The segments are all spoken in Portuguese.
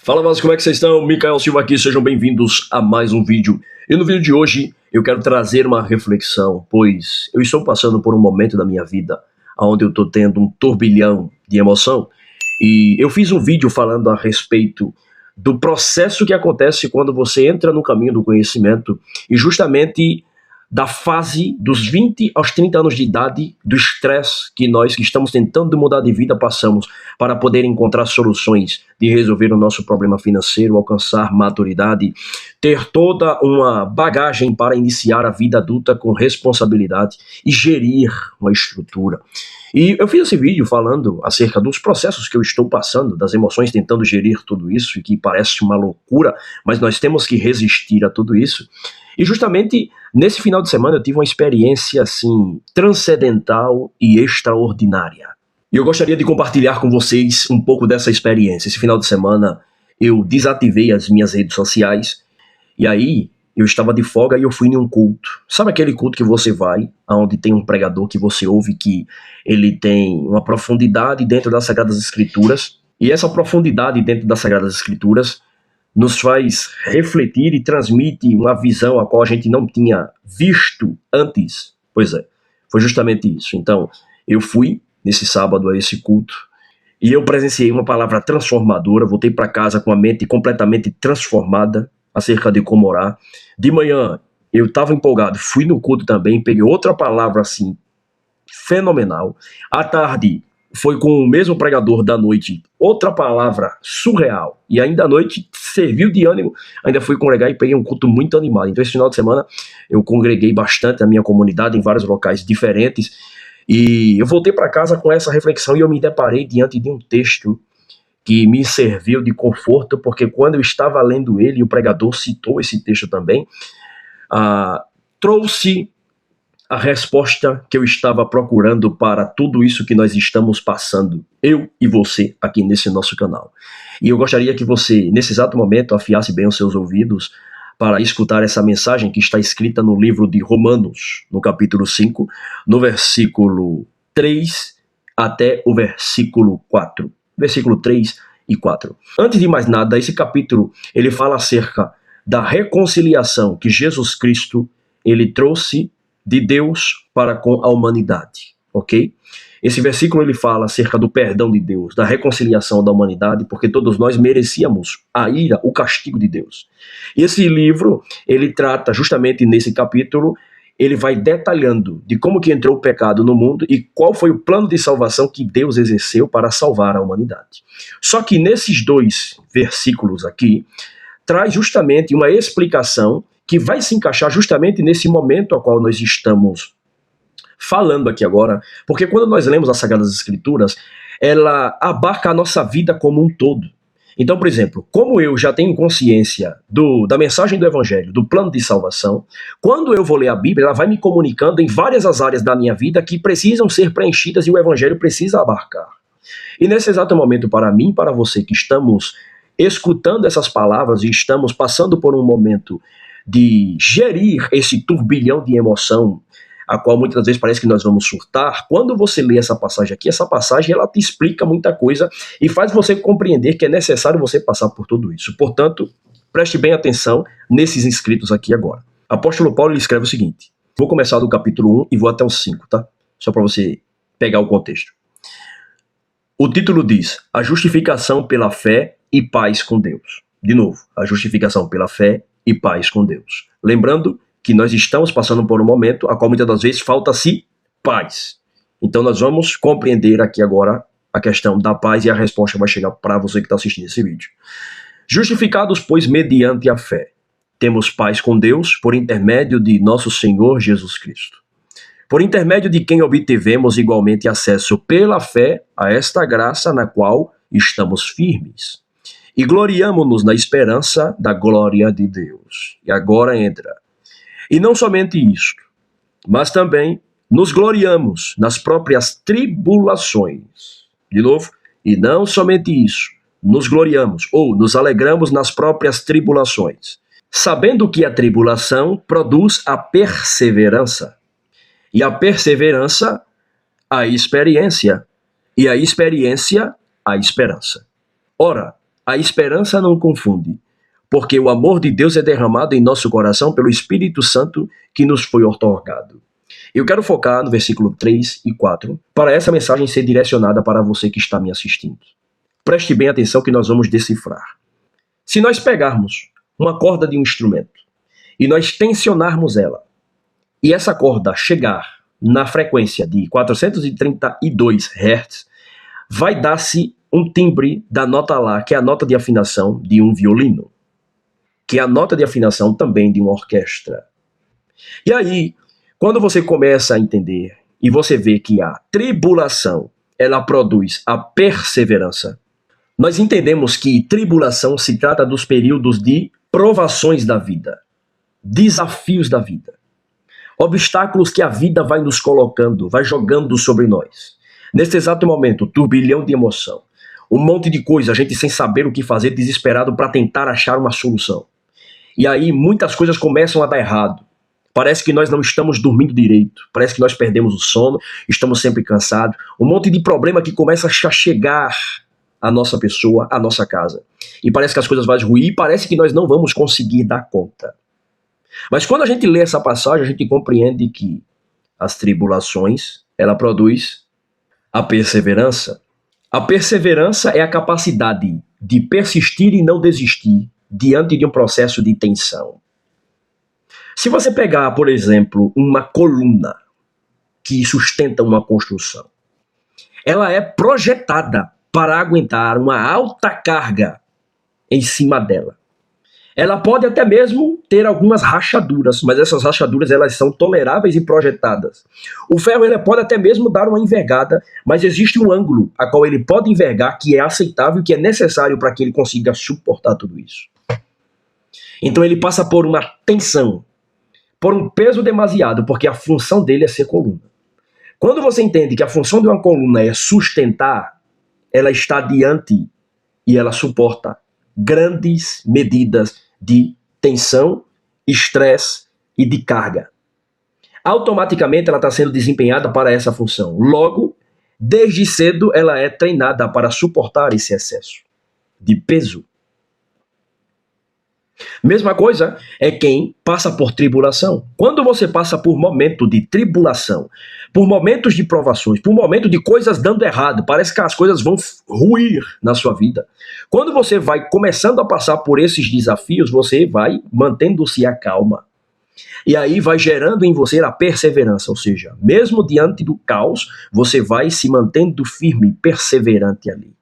Fala, mas como é que vocês estão? Micael Silva aqui, sejam bem-vindos a mais um vídeo. E no vídeo de hoje eu quero trazer uma reflexão, pois eu estou passando por um momento da minha vida onde eu estou tendo um turbilhão de emoção. E eu fiz um vídeo falando a respeito do processo que acontece quando você entra no caminho do conhecimento e justamente da fase dos 20 aos 30 anos de idade, do estresse que nós que estamos tentando mudar de vida passamos para poder encontrar soluções de resolver o nosso problema financeiro, alcançar maturidade, ter toda uma bagagem para iniciar a vida adulta com responsabilidade e gerir uma estrutura. E eu fiz esse vídeo falando acerca dos processos que eu estou passando, das emoções, tentando gerir tudo isso, e que parece uma loucura, mas nós temos que resistir a tudo isso. E justamente nesse final de semana eu tive uma experiência assim transcendental e extraordinária. E eu gostaria de compartilhar com vocês um pouco dessa experiência. Esse final de semana eu desativei as minhas redes sociais e aí eu estava de folga e eu fui em um culto. Sabe aquele culto que você vai, onde tem um pregador que você ouve que ele tem uma profundidade dentro das Sagradas Escrituras, e essa profundidade dentro das Sagradas Escrituras nos faz refletir e transmite uma visão a qual a gente não tinha visto antes. Pois é, foi justamente isso. Então, eu fui nesse sábado a esse culto e eu presenciei uma palavra transformadora, voltei para casa com a mente completamente transformada acerca de como orar. De manhã, eu estava empolgado, fui no culto também, peguei outra palavra assim, fenomenal. À tarde, foi com o mesmo pregador da noite, outra palavra surreal. E ainda à noite serviu de ânimo, ainda fui congregar e peguei um culto muito animado. Então esse final de semana eu congreguei bastante na minha comunidade, em vários locais diferentes. E eu voltei para casa com essa reflexão e eu me deparei diante de um texto que me serviu de conforto, porque quando eu estava lendo ele, e o pregador citou esse texto também, trouxe a resposta que eu estava procurando para tudo isso que nós estamos passando, eu e você, aqui nesse nosso canal. E eu gostaria que você, nesse exato momento, afiasse bem os seus ouvidos para escutar essa mensagem que está escrita no livro de Romanos, no capítulo 5, no versículo 3 até o versículo 4. Versículo 3 e 4. Antes de mais nada, esse capítulo, ele fala acerca da reconciliação que Jesus Cristo, ele trouxe de Deus para com a humanidade, ok? Esse versículo ele fala acerca do perdão de Deus, da reconciliação da humanidade, porque todos nós merecíamos a ira, o castigo de Deus. E esse livro, ele trata justamente nesse capítulo, ele vai detalhando de como que entrou o pecado no mundo e qual foi o plano de salvação que Deus exerceu para salvar a humanidade. Só que nesses dois versículos aqui, traz justamente uma explicação que vai se encaixar justamente nesse momento ao qual nós estamos falando aqui agora, porque quando nós lemos as Sagradas Escrituras, ela abarca a nossa vida como um todo. Então, por exemplo, como eu já tenho consciência da mensagem do Evangelho, do plano de salvação, quando eu vou ler a Bíblia, ela vai me comunicando em várias as áreas da minha vida que precisam ser preenchidas e o Evangelho precisa abarcar. E nesse exato momento, para mim e para você que estamos escutando essas palavras e estamos passando por um momento de gerir esse turbilhão de emoção, a qual muitas vezes parece que nós vamos surtar, quando você lê essa passagem aqui, essa passagem ela te explica muita coisa e faz você compreender que é necessário você passar por tudo isso. Portanto, preste bem atenção nesses inscritos aqui agora. Apóstolo Paulo ele escreve o seguinte, vou começar do capítulo 1 e vou até o 5, tá? Só para você pegar o contexto. O título diz, a justificação pela fé e paz com Deus. De novo, a justificação pela fé e paz com Deus. Lembrando que nós estamos passando por um momento a qual muitas das vezes falta-se paz. Então nós vamos compreender aqui agora a questão da paz e a resposta vai chegar para você que está assistindo esse vídeo. Justificados, pois, mediante a fé, temos paz com Deus por intermédio de nosso Senhor Jesus Cristo. Por intermédio de quem obtivemos igualmente acesso pela fé a esta graça na qual estamos firmes. E gloriamo-nos na esperança da glória de Deus. E agora entra. E não somente isto, mas também nos gloriamos nas próprias tribulações. De novo, e não somente isso, nos gloriamos ou nos alegramos nas próprias tribulações, sabendo que a tribulação produz a perseverança, e a perseverança, a experiência, e a experiência, a esperança. Ora, A esperança não confunde, porque o amor de Deus é derramado em nosso coração pelo Espírito Santo que nos foi outorgado. Eu quero focar no versículo 3 e 4, para essa mensagem ser direcionada para você que está me assistindo. Preste bem atenção que nós vamos decifrar. Se nós pegarmos uma corda de um instrumento e nós tensionarmos ela, e essa corda chegar na frequência de 432 Hz, vai dar-se um timbre da nota Lá, que é a nota de afinação de um violino, que é a nota de afinação também de uma orquestra. E aí, quando você começa a entender e você vê que a tribulação, ela produz a perseverança, nós entendemos que tribulação se trata dos períodos de provações da vida, desafios da vida, obstáculos que a vida vai nos colocando, vai jogando sobre nós. Nesse exato momento, turbilhão de emoção, um monte de coisa, a gente sem saber o que fazer, desesperado para tentar achar uma solução. E aí muitas coisas começam a dar errado. Parece que nós não estamos dormindo direito, parece que nós perdemos o sono, estamos sempre cansados, um monte de problema que começa a chegar à nossa pessoa, à nossa casa. E parece que as coisas vão ruir, parece que nós não vamos conseguir dar conta. Mas quando a gente lê essa passagem, a gente compreende que as tribulações, ela produz a perseverança. A perseverança é a capacidade de persistir e não desistir diante de um processo de tensão. Se você pegar, por exemplo, uma coluna que sustenta uma construção, ela é projetada para aguentar uma alta carga em cima dela. Ela pode até mesmo ter algumas rachaduras, mas essas rachaduras elas são toleráveis e projetadas. O ferro ele pode até mesmo dar uma envergada, mas existe um ângulo a qual ele pode envergar que é aceitável e que é necessário para que ele consiga suportar tudo isso. Então ele passa por uma tensão, por um peso demasiado, porque a função dele é ser coluna. Quando você entende que a função de uma coluna é sustentar, ela está diante e ela suporta grandes medidas de tensão, estresse e de carga. Automaticamente ela está sendo desempenhada para essa função. Logo, desde cedo ela é treinada para suportar esse excesso de peso. Mesma coisa é quem passa por tribulação. Quando você passa por momento de tribulação, por momentos de provações, por momentos de coisas dando errado, parece que as coisas vão ruir na sua vida. Quando você vai começando a passar por esses desafios, você vai mantendo-se a calma. E aí vai gerando em você a perseverança, ou seja, mesmo diante do caos, você vai se mantendo firme, perseverante ali.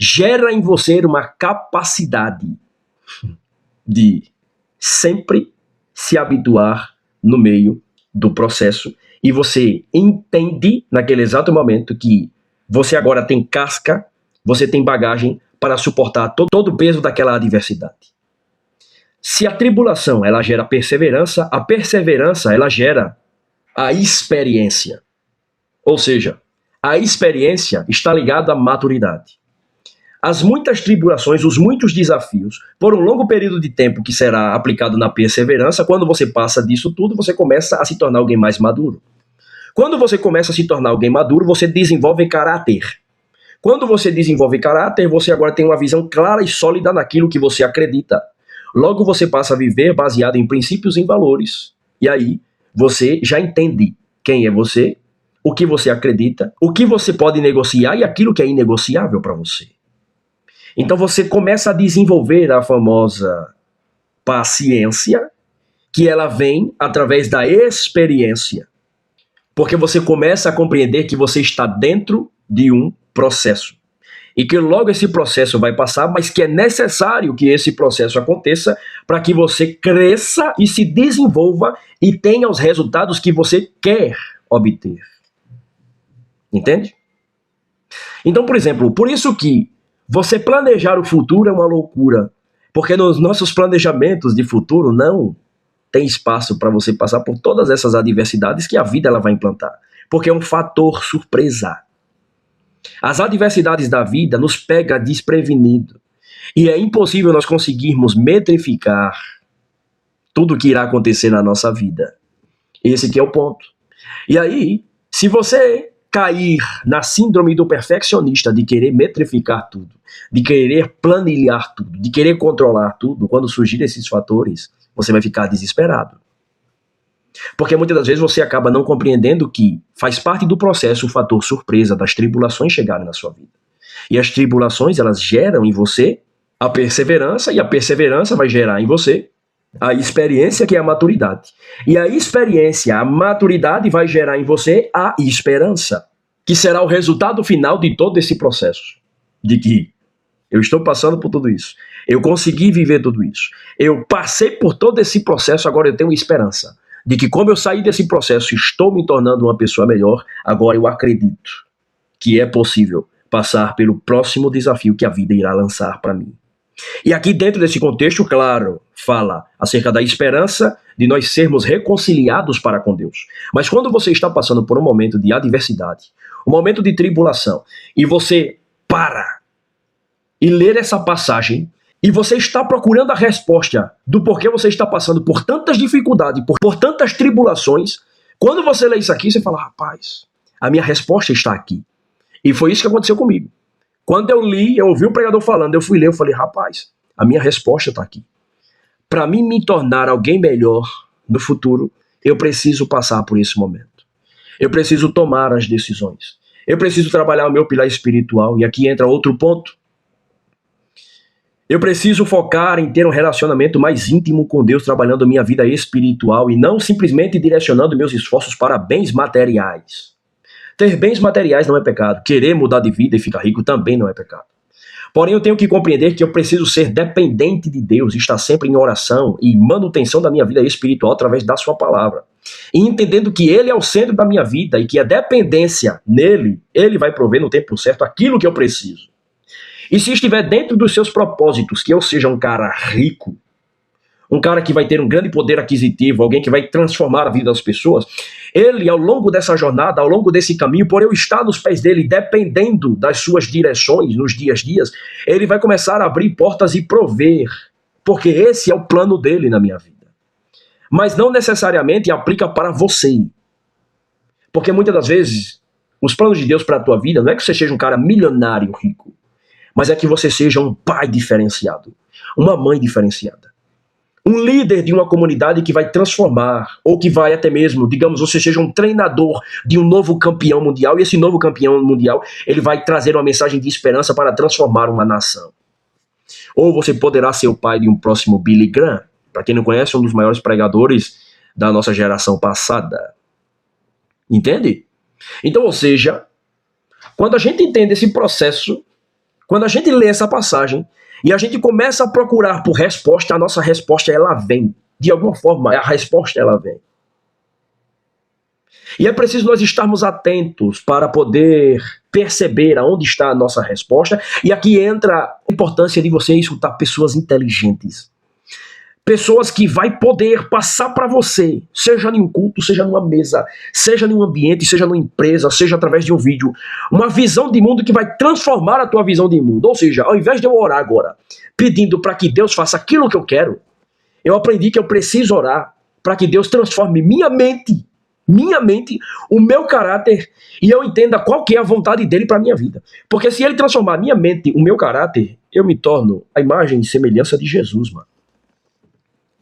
Gera em você uma capacidade de sempre se habituar no meio do processo e você entende naquele exato momento que você agora tem casca, você tem bagagem para suportar todo o peso daquela adversidade. Se a tribulação ela gera perseverança, a perseverança ela gera a experiência. Ou seja, a experiência está ligada à maturidade. As muitas tribulações, os muitos desafios, por um longo período de tempo que será aplicado na perseverança, quando você passa disso tudo, você começa a se tornar alguém mais maduro. Quando você começa a se tornar alguém maduro, você desenvolve caráter. Quando você desenvolve caráter, você agora tem uma visão clara e sólida naquilo que você acredita. Logo você passa a viver baseado em princípios e em valores. E aí você já entende quem é você, o que você acredita, o que você pode negociar e aquilo que é inegociável para você. Então você começa a desenvolver a famosa paciência, que ela vem através da experiência. Porque você começa a compreender que você está dentro de um processo. E que logo esse processo vai passar, mas que é necessário que esse processo aconteça para que você cresça e se desenvolva e tenha os resultados que você quer obter. Entende? Então, por exemplo, por isso que você planejar o futuro é uma loucura, porque nos nossos planejamentos de futuro não tem espaço para você passar por todas essas adversidades que a vida ela vai implantar, porque é um fator surpresa. As adversidades da vida nos pega desprevenido e é impossível nós conseguirmos metrificar tudo o que irá acontecer na nossa vida. Esse que é o ponto. E aí, se você cair na síndrome do perfeccionista de querer metrificar tudo, de querer planilhar tudo, de querer controlar tudo, quando surgirem esses fatores, você vai ficar desesperado. Porque muitas das vezes você acaba não compreendendo que faz parte do processo o fator surpresa das tribulações chegarem na sua vida. E as tribulações, elas geram em você a perseverança, e a perseverança vai gerar em você a experiência, que é a maturidade. E a experiência, a maturidade vai gerar em você a esperança, que será o resultado final de todo esse processo. De que eu estou passando por tudo isso, eu consegui viver tudo isso, eu passei por todo esse processo, agora eu tenho esperança. De que como eu saí desse processo, estou me tornando uma pessoa melhor, agora eu acredito que é possível passar pelo próximo desafio que a vida irá lançar para mim. E aqui dentro desse contexto, claro, fala acerca da esperança de nós sermos reconciliados para com Deus. Mas quando você está passando por um momento de adversidade, um momento de tribulação, e você para e ler essa passagem, e você está procurando a resposta do porquê você está passando por tantas dificuldades, por tantas tribulações, quando você lê isso aqui, você fala, rapaz, a minha resposta está aqui. E foi isso que aconteceu comigo. Quando eu li, eu ouvi o pregador falando, eu fui ler, eu falei, rapaz, a minha resposta está aqui. Para mim me tornar alguém melhor no futuro, eu preciso passar por esse momento. Eu preciso tomar as decisões. Eu preciso trabalhar o meu pilar espiritual. E aqui entra outro ponto. Eu preciso focar em ter um relacionamento mais íntimo com Deus, trabalhando a minha vida espiritual e não simplesmente direcionando meus esforços para bens materiais. Ter bens materiais não é pecado. Querer mudar de vida e ficar rico também não é pecado. Porém, eu tenho que compreender que eu preciso ser dependente de Deus, estar sempre em oração e manutenção da minha vida espiritual através da sua palavra. E entendendo que Ele é o centro da minha vida e que a dependência nele, Ele vai prover no tempo certo aquilo que eu preciso. E se estiver dentro dos seus propósitos, que eu seja um cara rico, um cara que vai ter um grande poder aquisitivo, alguém que vai transformar a vida das pessoas, ele, ao longo dessa jornada, ao longo desse caminho, por eu estar nos pés dele, dependendo das suas direções nos dias, ele vai começar a abrir portas e prover, porque esse é o plano dele na minha vida. Mas não necessariamente aplica para você. Porque muitas das vezes, os planos de Deus para a tua vida não é que você seja um cara milionário rico, mas é que você seja um pai diferenciado, uma mãe diferenciada. Um líder de uma comunidade que vai transformar, ou que vai até mesmo, digamos, você seja um treinador de um novo campeão mundial, e esse novo campeão mundial, ele vai trazer uma mensagem de esperança para transformar uma nação. Ou você poderá ser o pai de um próximo Billy Graham, para quem não conhece, um dos maiores pregadores da nossa geração passada. Entende? Então, ou seja, quando a gente entende esse processo, quando a gente lê essa passagem e a gente começa a procurar por resposta, a nossa resposta ela vem. De alguma forma, a resposta ela vem. E é preciso nós estarmos atentos para poder perceber aonde está a nossa resposta. E aqui entra a importância de você escutar pessoas inteligentes. Pessoas que vai poder passar para você, seja em um culto, seja numa mesa, seja em um ambiente, seja numa empresa, seja através de um vídeo, uma visão de mundo que vai transformar a tua visão de mundo. Ou seja, ao invés de eu orar agora, pedindo para que Deus faça aquilo que eu quero, eu aprendi que eu preciso orar para que Deus transforme minha mente, o meu caráter, e eu entenda qual que é a vontade dele para minha vida. Porque se ele transformar minha mente, o meu caráter, eu me torno a imagem e semelhança de Jesus, mano.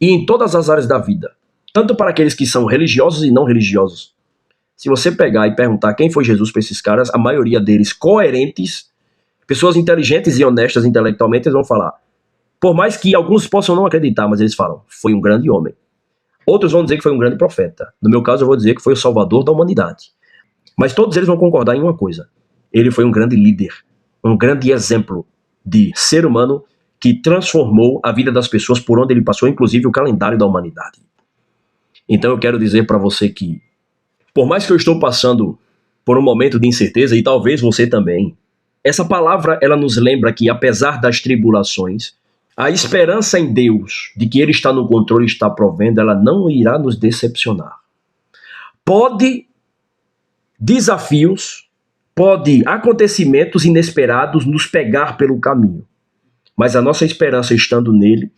E em todas as áreas da vida, tanto para aqueles que são religiosos e não religiosos. Se você pegar e perguntar quem foi Jesus para esses caras, a maioria deles coerentes, pessoas inteligentes e honestas intelectualmente, eles vão falar. Por mais que alguns possam não acreditar, mas eles falam, foi um grande homem. Outros vão dizer que foi um grande profeta. No meu caso, eu vou dizer que foi o salvador da humanidade. Mas todos eles vão concordar em uma coisa. Ele foi um grande líder, um grande exemplo de ser humano que transformou a vida das pessoas por onde ele passou, inclusive o calendário da humanidade. Então eu quero dizer para você que, por mais que eu estou passando por um momento de incerteza, e talvez você também, essa palavra ela nos lembra que, apesar das tribulações, a esperança em Deus, de que Ele está no controle e está provendo, ela não irá nos decepcionar. Pode desafios, pode acontecimentos inesperados nos pegar pelo caminho. Mas a nossa esperança estando nele,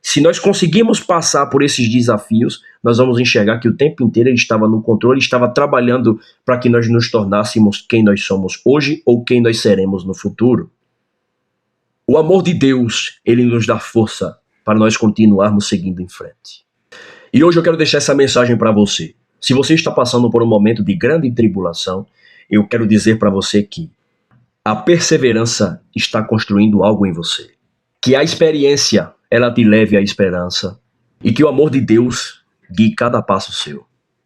Se nós conseguirmos passar por esses desafios, nós vamos enxergar que o tempo inteiro ele estava no controle, estava trabalhando para que nós nos tornássemos quem nós somos hoje ou quem nós seremos no futuro. O amor de Deus, ele nos dá força para nós continuarmos seguindo em frente. E hoje eu quero deixar essa mensagem para você. Se você está passando por um momento de grande tribulação, eu quero dizer para você que a perseverança está construindo algo em você. Que a experiência, ela te leve à esperança. E que o amor de Deus guie cada passo seu.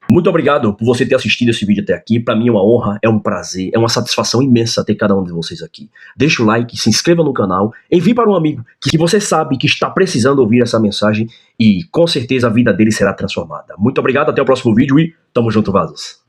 Muito obrigado por você ter assistido esse vídeo até aqui. Para mim é uma honra, é um prazer, é uma satisfação imensa ter cada um de vocês aqui. Deixa o like, se inscreva no canal, envie para um amigo que você sabe que está precisando ouvir essa mensagem e com certeza a vida dele será transformada. Muito obrigado, até o próximo vídeo e tamo junto, vasos.